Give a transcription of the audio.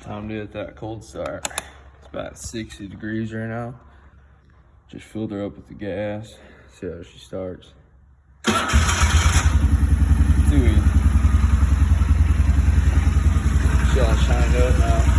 Time to get that cold start. It's about 60 degrees right now. Just filled her up with the gas. See how she starts. Too easy. She's all shined up now.